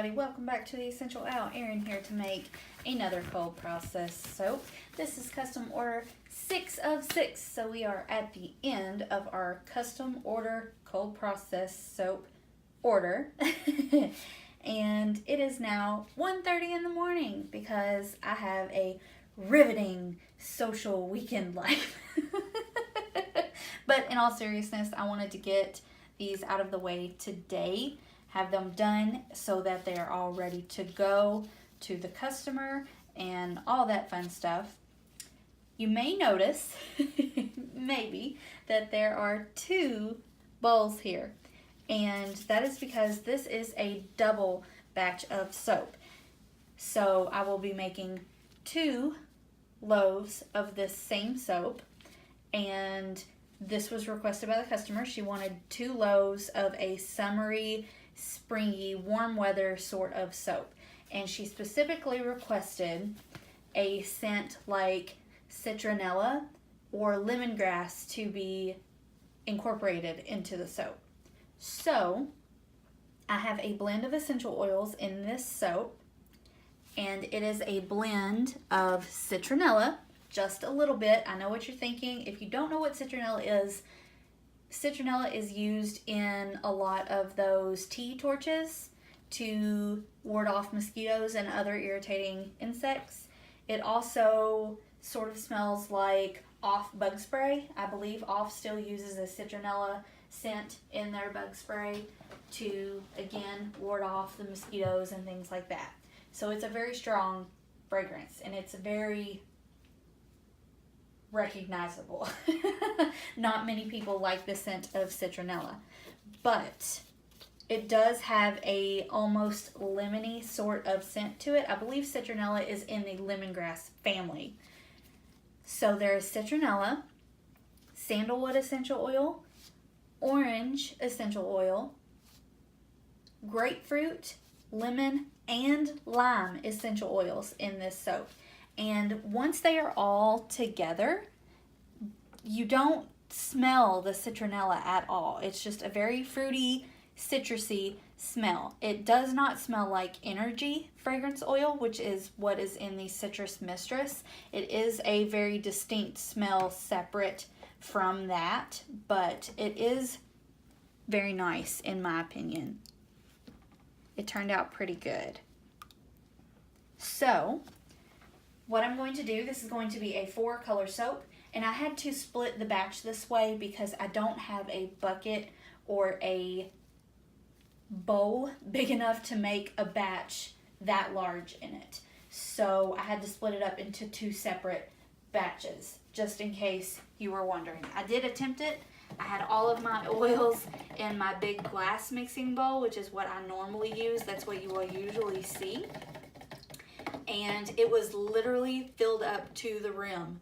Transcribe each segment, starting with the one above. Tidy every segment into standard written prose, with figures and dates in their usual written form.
everybody, welcome back to the Essential Owl. Erin here to make another cold process soap. This is custom order 6 of 6, so we are at the end of our custom order cold process soap order. And it is now 1:30 in the morning because I have a riveting social weekend life. But in all seriousness, I wanted to get these out of the way today, have them done so that they are all ready to go to the customer and all that fun stuff. You may notice, maybe, that there are 2 bowls here. And that is because this is a double batch of soap. So I will be making 2 loaves of this same soap, and this was requested by the customer. She wanted 2 loaves of a summery, springy, warm weather sort of soap. And she specifically requested a scent like citronella or lemongrass to be incorporated into the soap. So I have a blend of essential oils in this soap, and it is a blend of citronella, just a little bit. I know what you're thinking. If you don't know what citronella is used in a lot of those tea torches to ward off mosquitoes and other irritating insects. It also sort of smells like Off bug spray. I believe Off still uses a citronella scent in their bug spray to, again, ward off the mosquitoes and things like that. So it's a very strong fragrance, and it's very recognizable. Not many people like the scent of citronella, but it does have a almost lemony sort of scent to it. I believe citronella is in the lemongrass family. So there's citronella, sandalwood essential oil, orange essential oil, grapefruit, lemon, and lime essential oils in this soap. And once they are all together, you don't smell the citronella at all. It's just a very fruity, citrusy smell. It does not smell like energy fragrance oil, which is what is in the Citrus Mistress. It is a very distinct smell separate from that, but it is very nice in my opinion. It turned out pretty good. So what I'm going to do, this is going to be a 4-color soap, and I had to split the batch this way because I don't have a bucket or a bowl big enough to make a batch that large in it. So I had to split it up into 2 separate batches, just in case you were wondering. I did attempt it. I had all of my oils in my big glass mixing bowl, which is what I normally use. That's what you will usually see. And it was literally filled up to the rim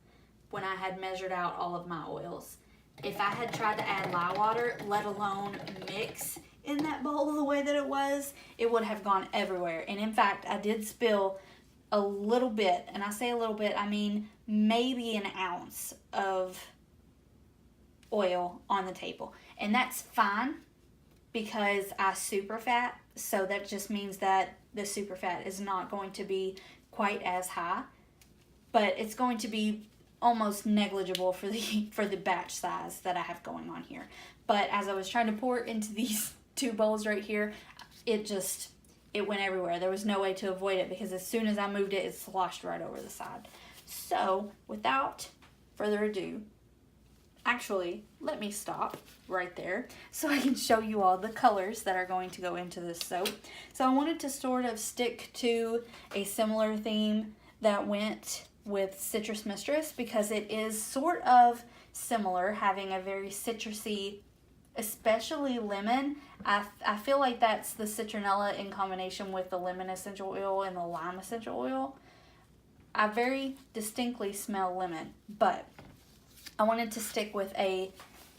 when I had measured out all of my oils. If I had tried to add lye water, let alone mix in that bowl the way that it would have gone everywhere. And in fact, I did spill a little bit, and I say a little bit, I mean maybe an ounce of oil on the table. And that's fine because I super fat, so that just means that the super fat is not going to be quite as high, but it's going to be almost negligible for the batch size that I have going on here. But as I was trying to pour it into these 2 bowls right here, it went everywhere. There was no way to avoid it because as soon as I moved it, it sloshed right over the side. So without further ado, actually, let me stop right there so I can show you all the colors that are going to go into this soap. So I wanted to sort of stick to a similar theme that went with Citrus Mistress because it is sort of similar, having a very citrusy, especially lemon. I feel like that's the citronella in combination with the lemon essential oil and the lime essential oil. I very distinctly smell lemon, but I wanted to stick with a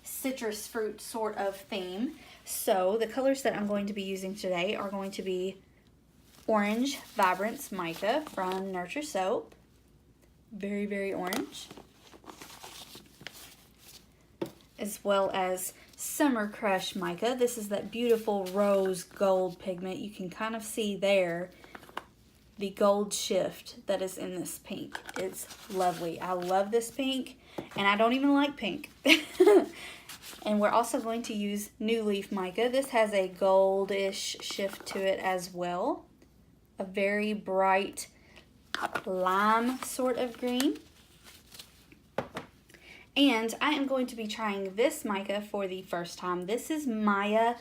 citrus fruit sort of theme. So the colors that I'm going to be using today are going to be Orange Vibrance Mica from Nurture Soap. Very, very orange. As well as Summer Crush mica. This is that beautiful rose gold pigment. You can kind of see there the gold shift that is in this pink. It's lovely. I love this pink, and I don't even like pink. And we're also going to use New Leaf mica. This has a goldish shift to it as well. A very bright lime sort of green. And I am going to be trying this mica for the first time. This is Maya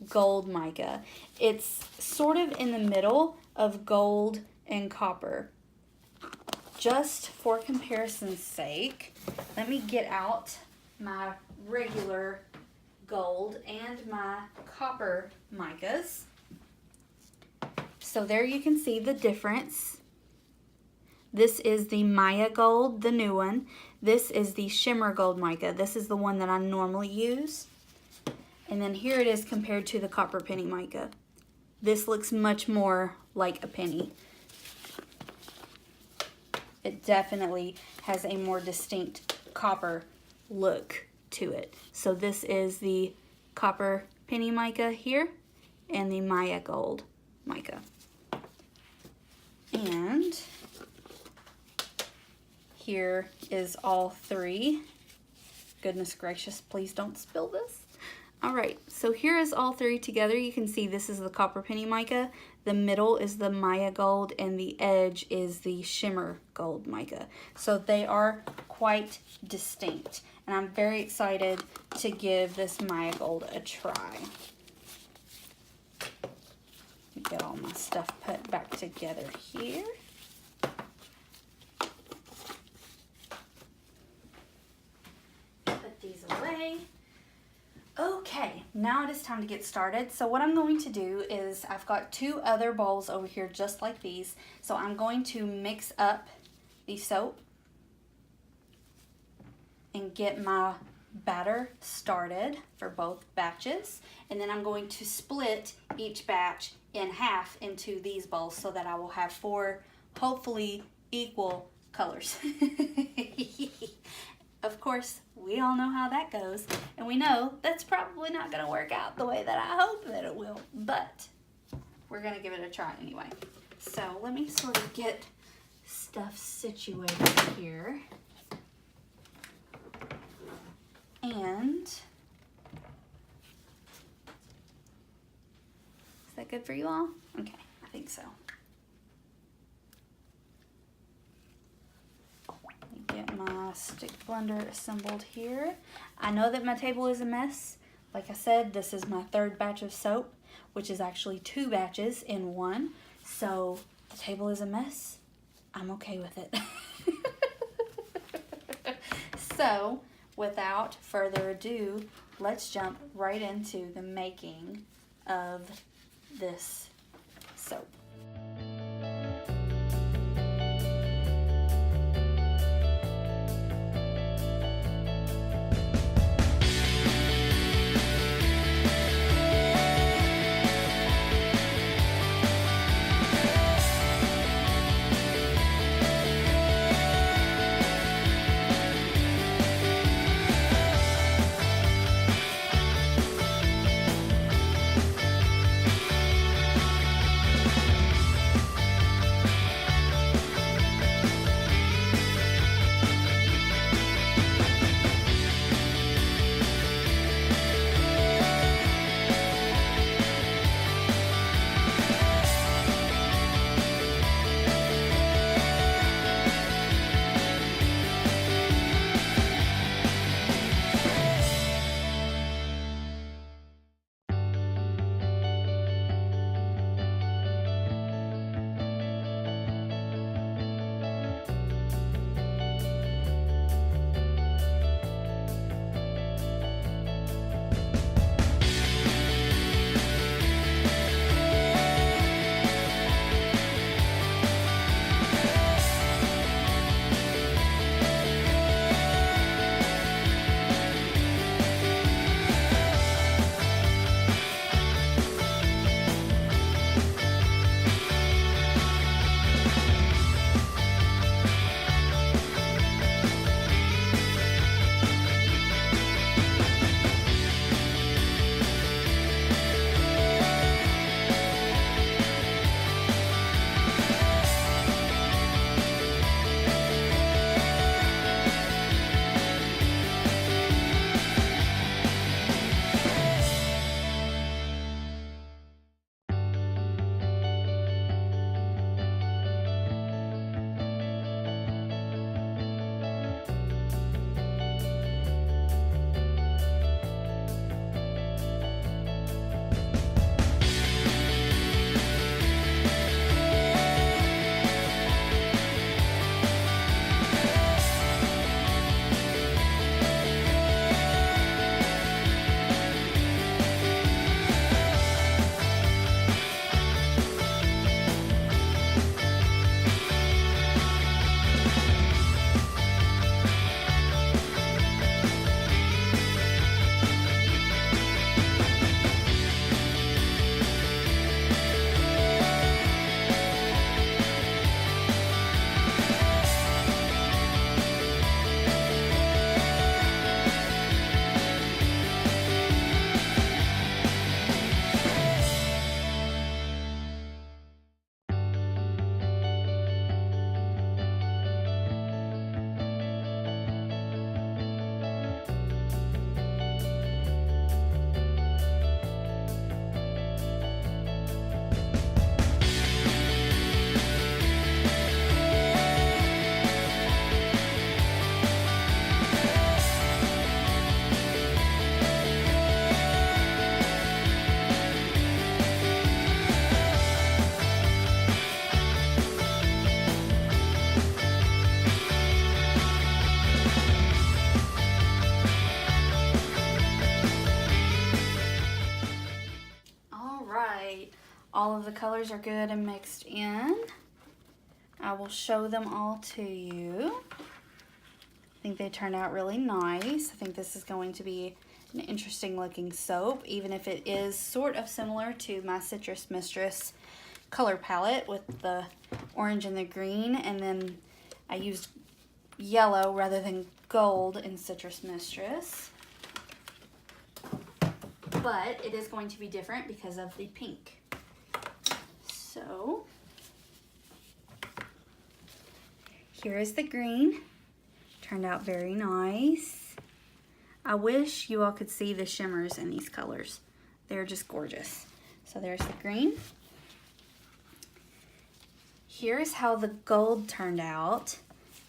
Gold mica. It's sort of in the middle of gold and copper. Just for comparison's sake, let me get out my regular gold and my copper micas. So there you can see the difference. This is the Maya Gold, the new one. This is the Shimmer Gold mica. This is the one that I normally use. And then here it is compared to the Copper Penny mica. This looks much more like a penny. It definitely has a more distinct copper look to it. So this is the Copper Penny mica here and the Maya Gold mica. And here is all three. Goodness gracious, please don't spill this. All right, so here is all three together. You can see this is the Copper Penny mica, the middle is the Maya Gold, and the edge is the Shimmer Gold mica. So they are quite distinct, and I'm very excited to give this Maya Gold a try. Get all my stuff put back together here. Put these away. Okay, now it is time to get started. So what I'm going to do is I've got two other bowls over here just like these. So I'm going to mix up the soap and get my batter started for both batches. And then I'm going to split each batch in half into these bowls so that I will have 4 hopefully equal colors. Of course, we all know how that goes, and we know that's probably not going to work out the way that I hope that it will, but we're going to give it a try anyway. So let me sort of get stuff situated here. And is that good for you all? Okay, I think so. Get my stick blender assembled here. I know that my table is a mess. Like I said, this is my 3rd batch of soap, which is actually 2 batches in one. So the table is a mess. I'm okay with it. So without further ado, let's jump right into the making of this soap. all of the colors are good and mixed in, I will show them all to you. I think they turned out really nice. I think this is going to be an interesting looking soap, even if it is sort of similar to my Citrus Mistress color palette with the orange and the green, and then I used yellow rather than gold in Citrus Mistress. But it is going to be different because of the pink. So here is the green. Turned out very nice. I wish you all could see the shimmers in these colors. They're just gorgeous. So there's the green. Here's how the gold turned out.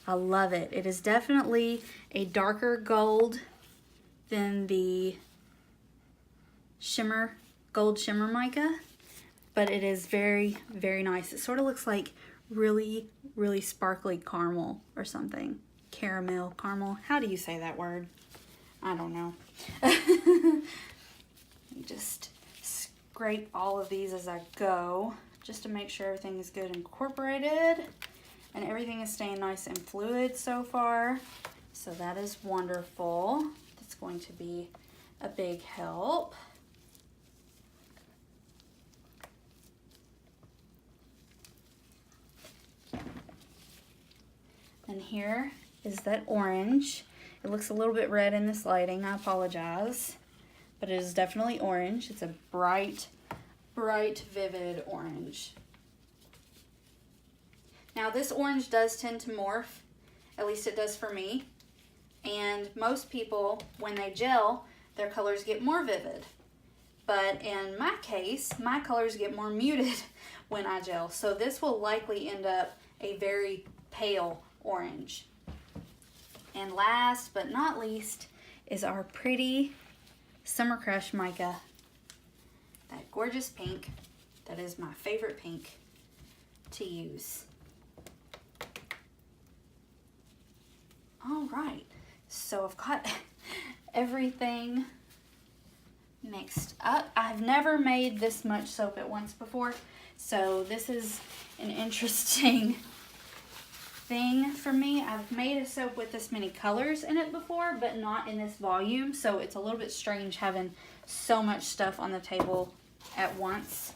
I love it. It is definitely a darker gold than the shimmer, gold shimmer mica, but it is very, very nice. It sort of looks like really, really sparkly caramel or something. Caramel. How do you say that word? I don't know. Just scrape all of these as I go, just to make sure everything is good incorporated and everything is staying nice and fluid so far. So that is wonderful. That's going to be a big help. And here is that orange. It looks a little bit red in this lighting, I apologize, but it is definitely orange. It's a bright, vivid orange. Now this orange does tend to morph, at least it does for me, and most people, when they gel, their colors get more vivid. But in my case, my colors get more muted when I gel, so this will likely end up a very pale orange. And last but not least is our pretty Summer Crush mica. That gorgeous pink. That is my favorite pink to use. All right, so I've got everything mixed up. I've never made this much soap at once before, so this is an interesting thing for me. I've made a soap with this many colors in it before, but not in this volume, so it's a little bit strange having so much stuff on the table at once.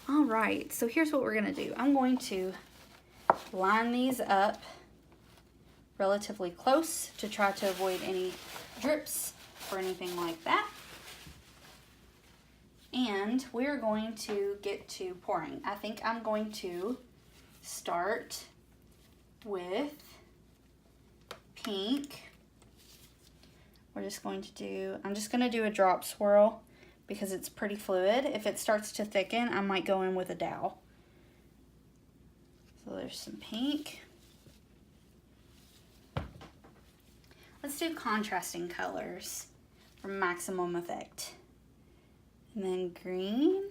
All right, so here's what we're gonna do. I'm going to line these up relatively close to try to avoid any drips or anything like that. And we're going to get to pouring. I think I'm going to start with pink. I'm just going to do a drop swirl because it's pretty fluid. If it starts to thicken, I might go in with a dowel. So there's some pink. Let's do contrasting colors for maximum effect. And then green.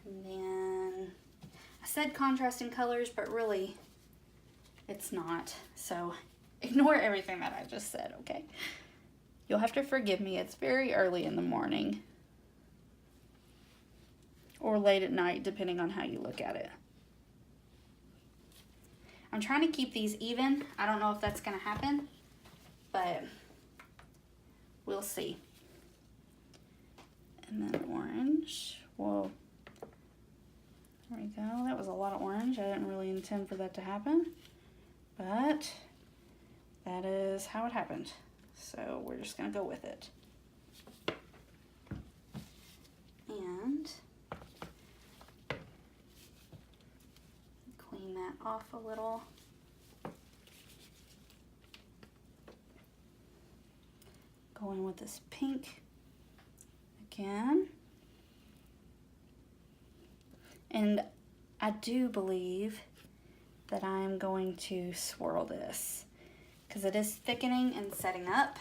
And then I said contrasting colors, but really it's not. So ignore everything that I just said, okay? You'll have to forgive me. It's very early in the morning. Or late at night, depending on how you look at it. I'm trying to keep these even. I don't know if that's going to happen, but we'll see. And then orange. Whoa. There we go. That was a lot of orange. I didn't really intend for that to happen, but that is how it happened. So we're just going to go with it. And clean that off a little. Going with this pink again. And I do believe that I'm going to swirl this because it is thickening and setting up.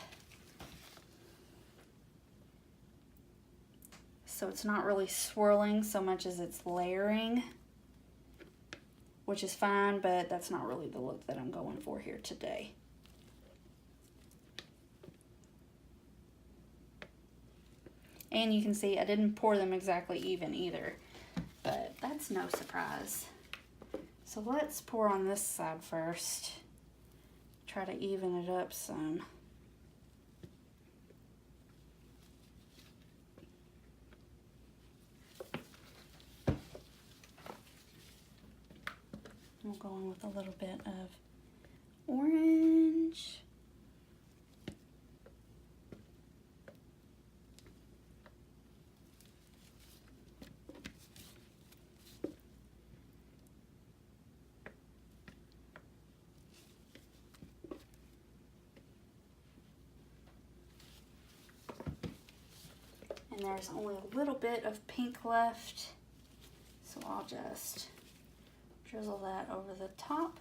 So it's not really swirling so much as it's layering. which is fine, but that's not really the look that I'm going for here today. And you can see I didn't pour them exactly even either, but that's no surprise. So let's pour on this side first. Try to even it up some. We'll go in with a little bit of orange. And there's only a little bit of pink left, so I'll just drizzle that over the top.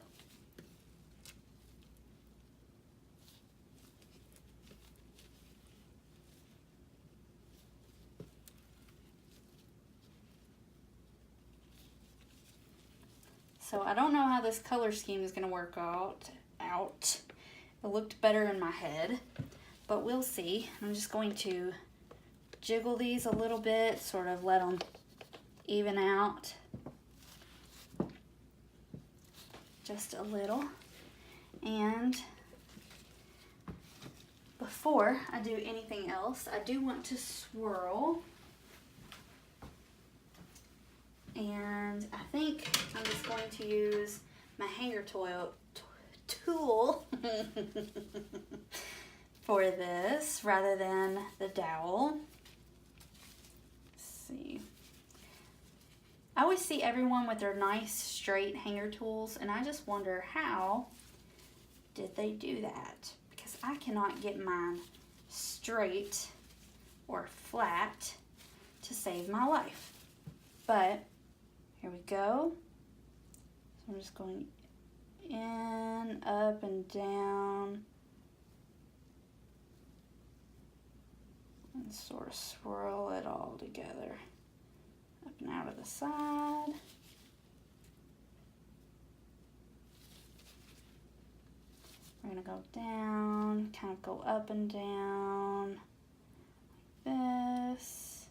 So I don't know how this color scheme is going to work out. It looked better in my head, but we'll see. I'm just going to jiggle these a little bit, sort of let them even out just a little. And before I do anything else, I do want to swirl. And I think I'm just going to use my hanger tool for this rather than the dowel. See, I always see everyone with their nice straight hanger tools, and I just wonder how did they do that, because I cannot get mine straight or flat to save my life. But here we go. So I'm just going in, up and down, and sort of swirl it all together. Up and out of the side. We're going to go down, kind of go up and down, like this.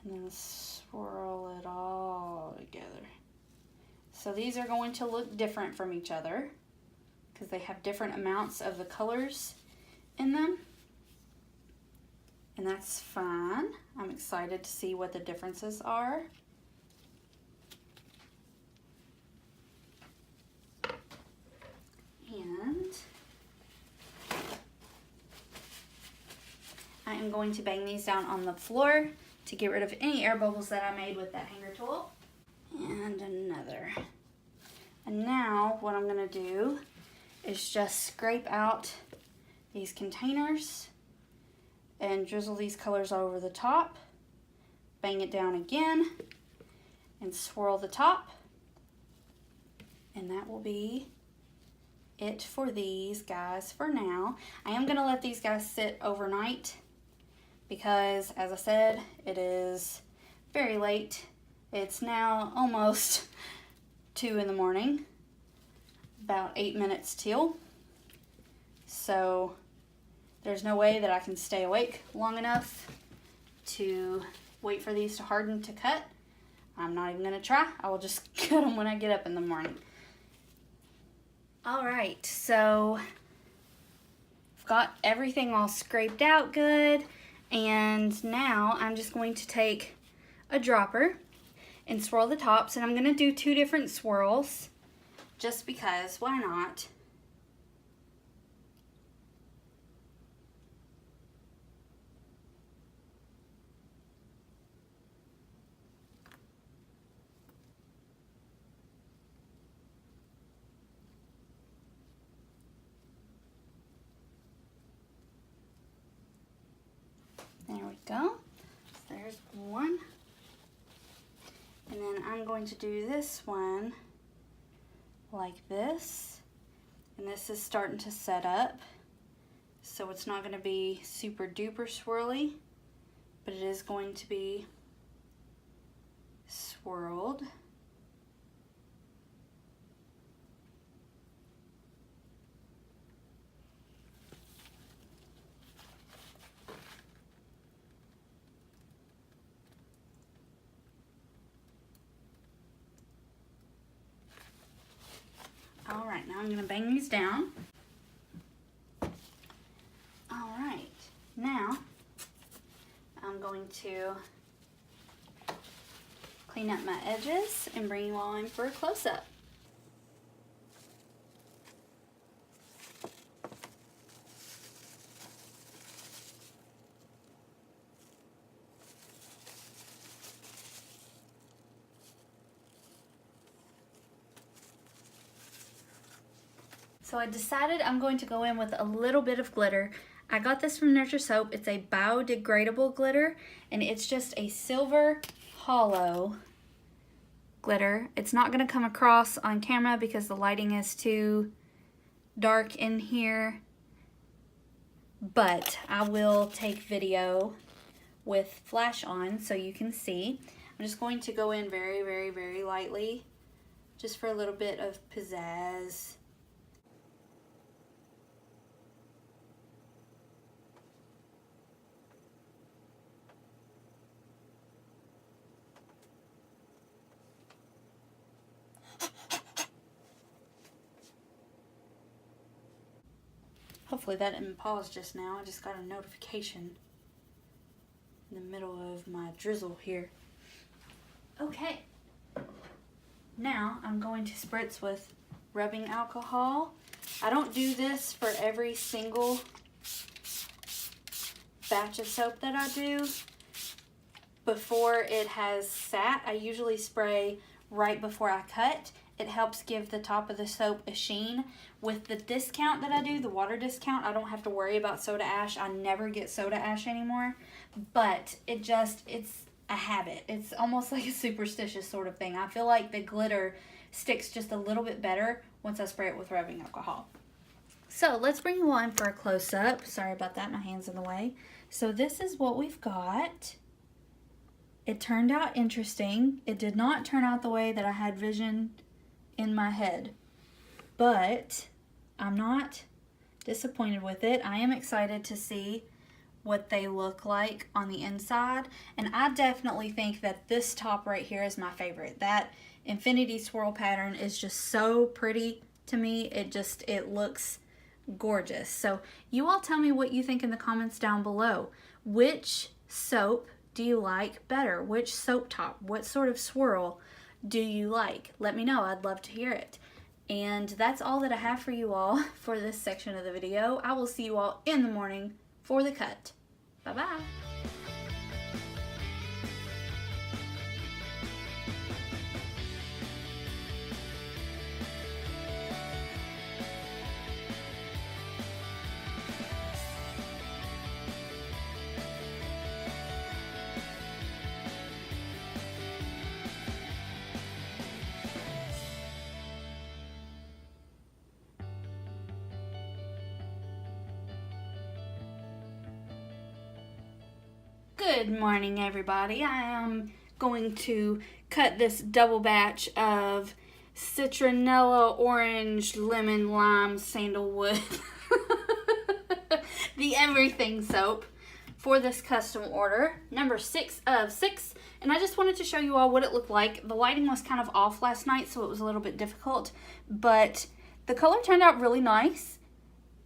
And then swirl it all together. So these are going to look different from each other because they have different amounts of the colors in them. And that's fine. I'm excited to see what the differences are. And I am going to bang these down on the floor to get rid of any air bubbles that I made with that hanger tool. And another. And now what I'm going to do is just scrape out these containers and drizzle these colors over the top, bang it down again, and swirl the top. And that will be it for these guys for now. I am going to let these guys sit overnight because, as I said, it is very late. It's now almost 2 in the morning, about 8 minutes till. So there's no way that I can stay awake long enough to wait for these to harden to cut. I'm not even gonna try. I will just cut them when I get up in the morning. All right, so I've got everything all scraped out good, and now I'm just going to take a dropper and swirl the tops, and I'm gonna do 2 different swirls just because, why not? There we go. There's one. And then I'm going to do this one like this. And this is starting to set up. So it's not going to be super duper swirly, but it is going to be swirled. I'm gonna bang these down. All right, now I'm going to clean up my edges and bring you all in for a close-up. So I decided I'm going to go in with a little bit of glitter. I got this from Nurture Soap. It's a biodegradable glitter, and it's just a silver hollow glitter. It's not going to come across on camera because the lighting is too dark in here, but I will take video with flash on so you can see. I'm just going to go in very, very, very lightly, just for a little bit of pizzazz. Hopefully that didn't pause just now. I just got a notification in the middle of my drizzle here. Okay. Now I'm going to spritz with rubbing alcohol. I don't do this for every single batch of soap that I do. Before it has sat, I usually spray right before I cut. It helps give the top of the soap a sheen. With the discount that I do, the water discount, I don't have to worry about soda ash. I never get soda ash anymore. But it's a habit. It's almost like a superstitious sort of thing. I feel like the glitter sticks just a little bit better once I spray it with rubbing alcohol. So let's bring you on for a close-up. Sorry about that, my hand's in the way. So this is what we've got. It turned out interesting. It did not turn out the way that I had vision in my head, but I'm not disappointed with it. I am excited to see what they look like on the inside, and I definitely think that this top right here is my favorite. That infinity swirl pattern is just so pretty to me. It looks gorgeous. So you all tell me what you think in the comments down below. Which soap do you like better? Which soap top? What sort of swirl do you like? Let me know. I'd love to hear it. And that's all that I have for you all for this section of the video. I will see you all in the morning for the cut. Bye-bye. Good morning, everybody. I am going to cut this double batch of citronella, orange, lemon, lime, sandalwood, the everything soap for this custom order, number 6 of 6. And I just wanted to show you all what it looked like. The lighting was kind of off last night, so it was a little bit difficult, but the color turned out really nice.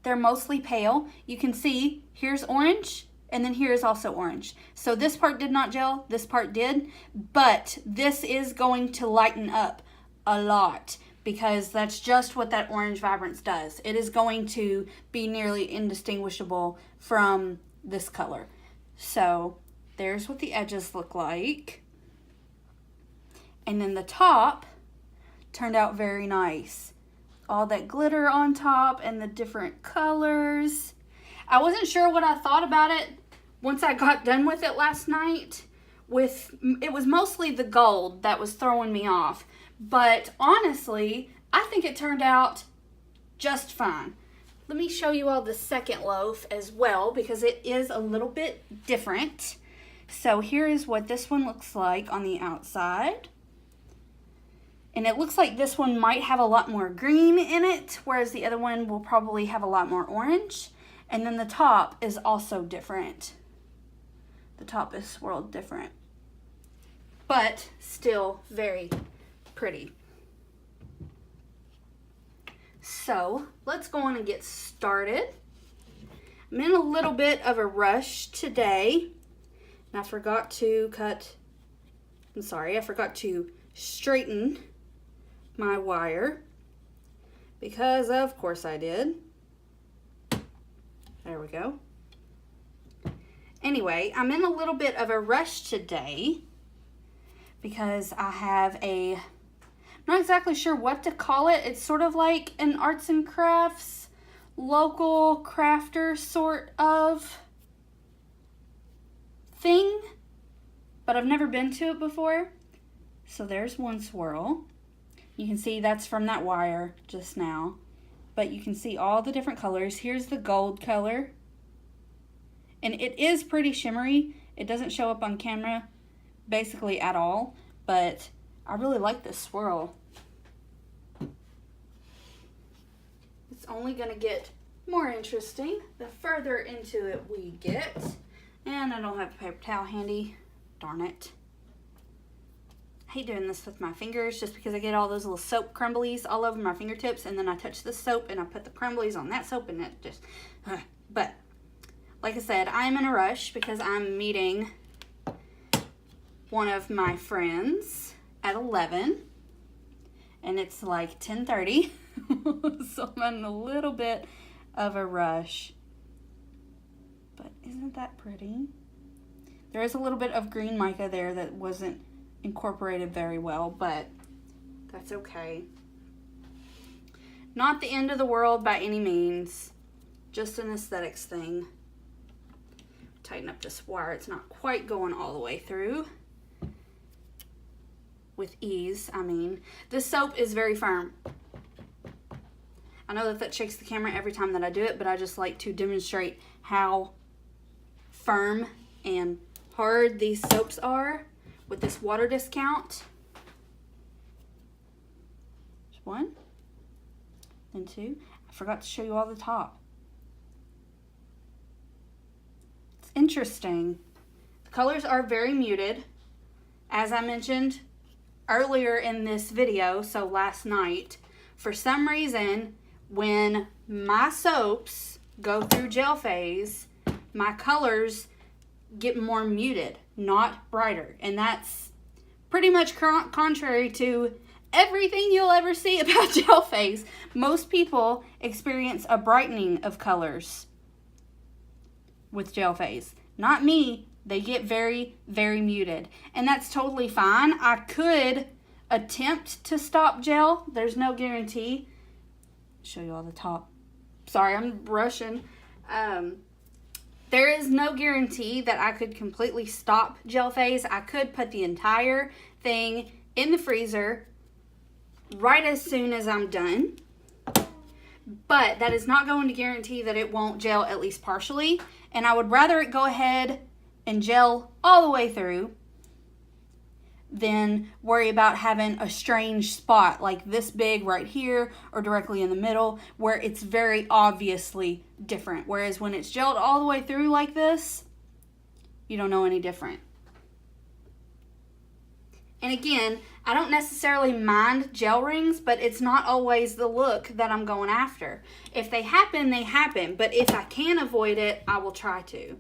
They're mostly pale. You can see here's orange, and then here is also orange. So this part did not gel, this part did, but this is going to lighten up a lot because that's just what that orange vibrance does. It is going to be nearly indistinguishable from this color. So there's what the edges look like. And then the top turned out very nice. All that glitter on top and the different colors. I wasn't sure what I thought about it once I got done with it last night. It was mostly the gold that was throwing me off. But honestly, I think it turned out just fine. Let me show you all the second loaf as well because it is a little bit different. So here is what this one looks like on the outside. And it looks like this one might have a lot more green in it, whereas the other one will probably have a lot more orange. And then the top is also different. The top is swirled different, but still very pretty. So let's go on and get started. I'm in a little bit of a rush today. And I forgot to straighten my wire. Because of course I did. There we go. Anyway, I'm in a little bit of a rush today because I have I'm not exactly sure what to call it. It's sort of like an arts and crafts, local crafter sort of thing, but I've never been to it before. So there's one swirl. You can see that's from that wire just now, but you can see all the different colors. Here's the gold color. And it is pretty shimmery. It doesn't show up on camera basically at all, but I really like this swirl. It's only gonna get more interesting the further into it we get. And I don't have a paper towel handy. Darn it. I hate doing this with my fingers just because I get all those little soap crumblies all over my fingertips, and then I touch the soap and I put the crumblies on that soap and it just, but like I said, I'm in a rush because I'm meeting one of my friends at 11 and it's like 10:30. So I'm in a little bit of a rush. But isn't that pretty? There is a little bit of green mica there that wasn't incorporated very well, but that's okay. Not the end of the world by any means. Just an aesthetics thing. Tighten up this wire. It's not quite going all the way through. With ease, I mean. This soap is very firm. I know that shakes the camera every time that I do it, but I just like to demonstrate how firm and hard these soaps are with this water discount. There's one, then two. I forgot to show you all the top. It's interesting. The colors are very muted. As I mentioned earlier in this video, so last night, for some reason, when my soaps go through gel phase, my colors get more muted, not brighter. And that's pretty much contrary to everything you'll ever see about gel phase. Most people experience a brightening of colors with gel phase. Not me. They get very, very muted. And that's totally fine. I could attempt to stop gel. There's no guarantee. Show you all the top. Sorry, I'm rushing. There is no guarantee that I could completely stop gel phase. I could put the entire thing in the freezer right as soon as I'm done. But that is not going to guarantee that it won't gel at least partially. And I would rather it go ahead and gel all the way through than worry about having a strange spot like this big right here or directly in the middle where it's very obviously different. Whereas when it's gelled all the way through like this, you don't know any different. And again, I don't necessarily mind gel rings, but it's not always the look that I'm going after. If they happen, they happen. But if I can avoid it, I will try to.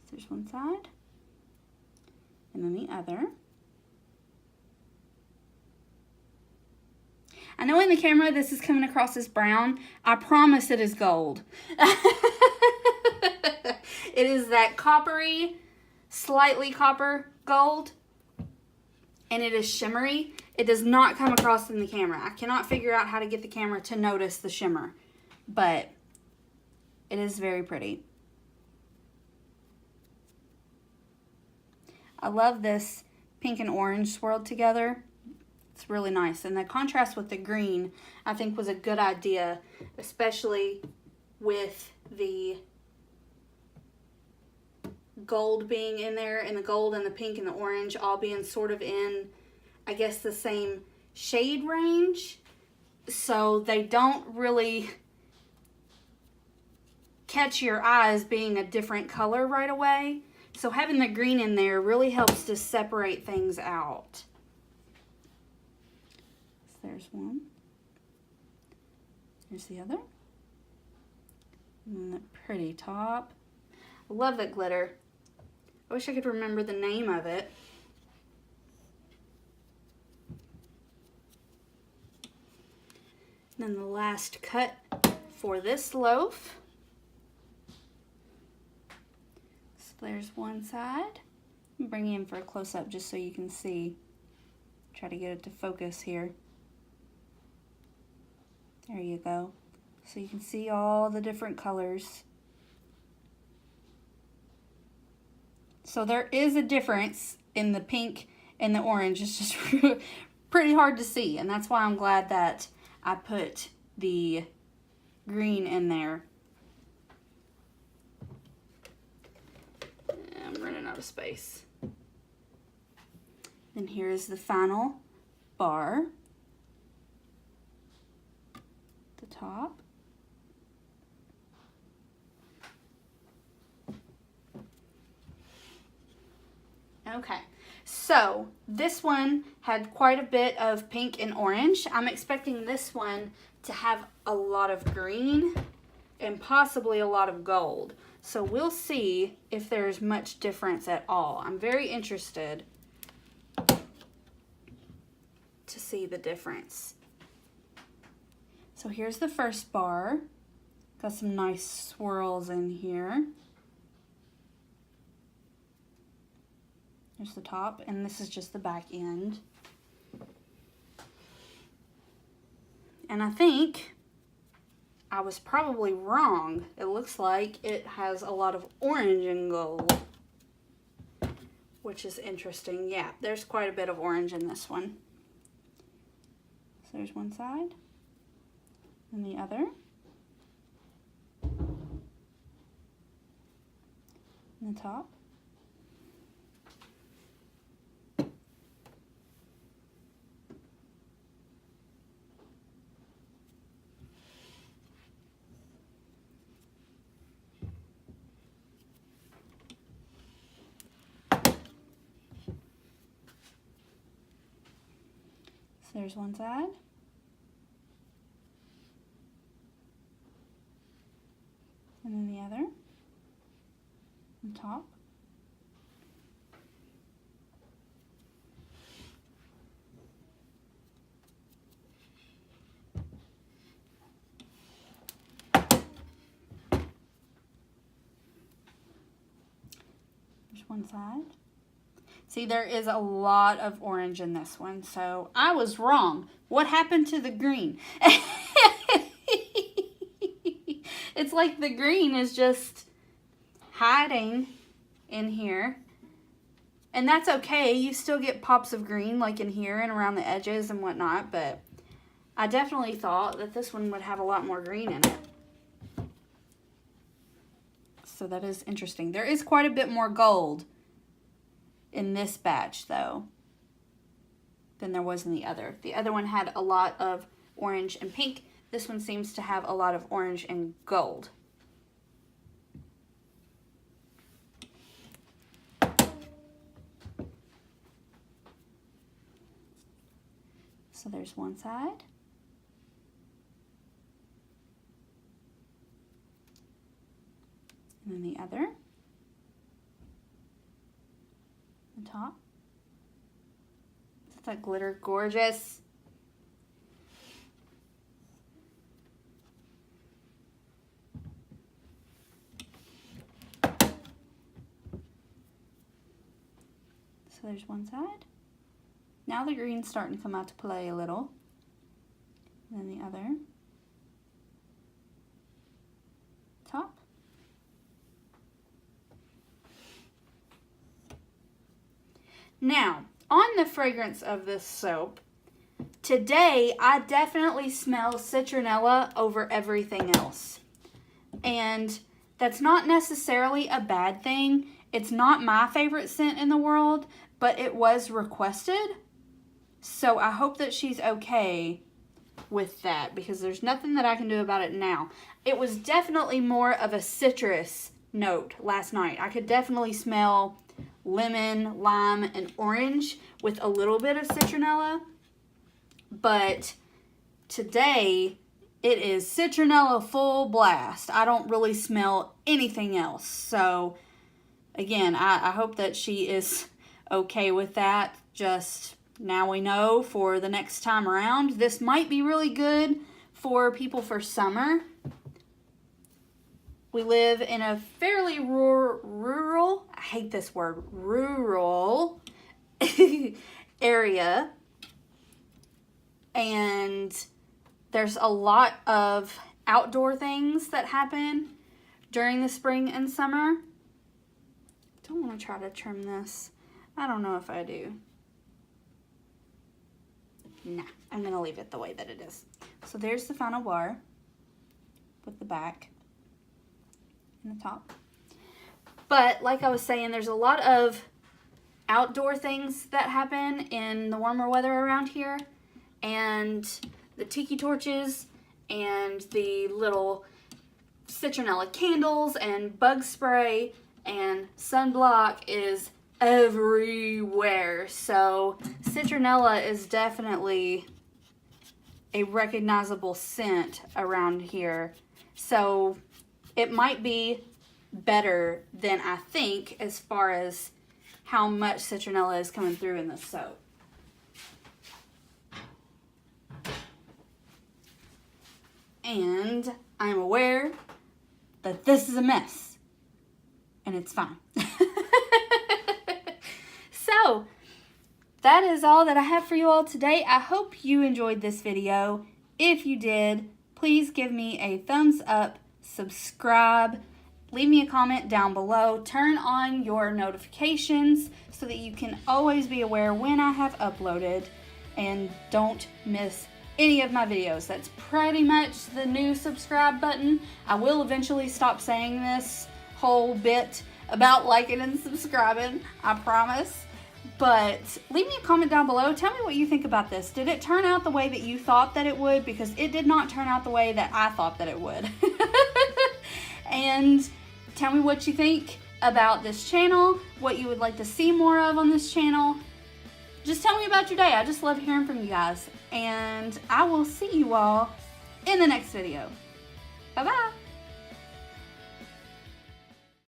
So there's one side. And then the other. I know in the camera this is coming across as brown. I promise it is gold. It is that coppery, slightly copper gold. And it is shimmery. It does not come across in the camera. I cannot figure out how to get the camera to notice the shimmer. But it is very pretty. I love this pink and orange swirled together. It's really nice. And the contrast with the green, I think, was a good idea, especially with the gold being in there, and the gold and the pink and the orange all being sort of in, I guess, the same shade range. So they don't really catch your eye as being a different color right away. So having the green in there really helps to separate things out. So there's one. There's the other. And the pretty top. I love that glitter. I wish I could remember the name of it. And then the last cut for this loaf. So there's one side. I'm bringing in for a close-up just so you can see. Try to get it to focus here. There you go. So you can see all the different colors. So there is a difference in the pink and the orange. It's just pretty hard to see, and that's why I'm glad that I put the green in there. I'm running out of space. Then here's the final bar. The top. Okay, so this one had quite a bit of pink and orange. I'm expecting this one to have a lot of green and possibly a lot of gold. So we'll see if there's much difference at all. I'm very interested to see the difference. So here's the first bar. Got some nice swirls in here. There's the top, and this is just the back end. And I think I was probably wrong. It looks like it has a lot of orange and gold, which is interesting. Yeah, there's quite a bit of orange in this one. So there's one side and the other. And the top. There's one side. And then the other. On top. There's one side. See, there is a lot of orange in this one, so I was wrong. What happened to the green? It's like the green is just hiding in here. And that's okay. You still get pops of green like in here and around the edges and whatnot, but I definitely thought that this one would have a lot more green in it. So that is interesting. There is quite a bit more gold in this batch though than there was in the other. The other one had a lot of orange and pink. This one seems to have a lot of orange and gold. So there's one side. And then the other. The top. Isn't that glitter gorgeous? So there's one side. Now the green's starting to come out to play a little. And then the other. Top. Now, on the fragrance of this soap, today I definitely smell citronella over everything else. And that's not necessarily a bad thing. It's not my favorite scent in the world, but it was requested. So I hope that she's okay with that because there's nothing that I can do about it now. It was definitely more of a citrus note last night. I could definitely smell lemon, lime, and orange with a little bit of citronella. But today, it is citronella full blast. I don't really smell anything else. So, again, I hope that she is okay with that. Just now we know for the next time around. This might be really good for people for summer. We live in a fairly rural, I hate this word, rural area. And there's a lot of outdoor things that happen during the spring and summer. Don't want to try to trim this. I don't know if I do. Nah, I'm going to leave it the way that it is. So there's the final bar with the back and the top. But like I was saying, there's a lot of outdoor things that happen in the warmer weather around here. And the tiki torches and the little citronella candles and bug spray and sunblock is everywhere. So citronella is definitely a recognizable scent around here. So it might be better than I think as far as how much citronella is coming through in this soap. And I'm aware that this is a mess. And it's fine. So, that is all that I have for you all today. I hope you enjoyed this video. If you did, please give me a thumbs up, subscribe, leave me a comment down below, turn on your notifications so that you can always be aware when I have uploaded, and don't miss any of my videos. That's pretty much the new subscribe button. I will eventually stop saying this whole bit about liking and subscribing, I promise. But leave me a comment down below. Tell me what you think about this. Did it turn out the way that you thought that it would? Because it did not turn out the way that I thought that it would. And tell me what you think about this channel, what you would like to see more of on this channel. Just tell me about your day. I just love hearing from you guys. And I will see you all in the next video. Bye-bye.